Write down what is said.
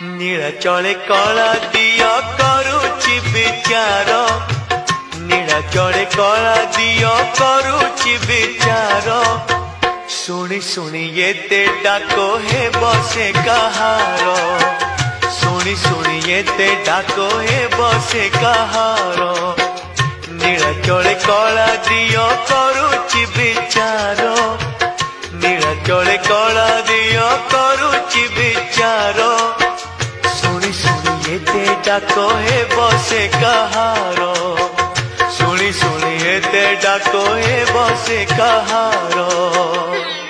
नीलाचले कला दिया करुची विचार नीलाचले कला दिया करुची विचार शुणी शुणी ये डाको हे बसे कहार शुणी शुणी ये डाको हे बसे कहार नीलाचले कला दिया करुची विचार नीलाचले कला दिया करुची विचार शुणी शुणी ये डाको हे बसे कहार शुणी शुणी ये डाको हे बसे कहार।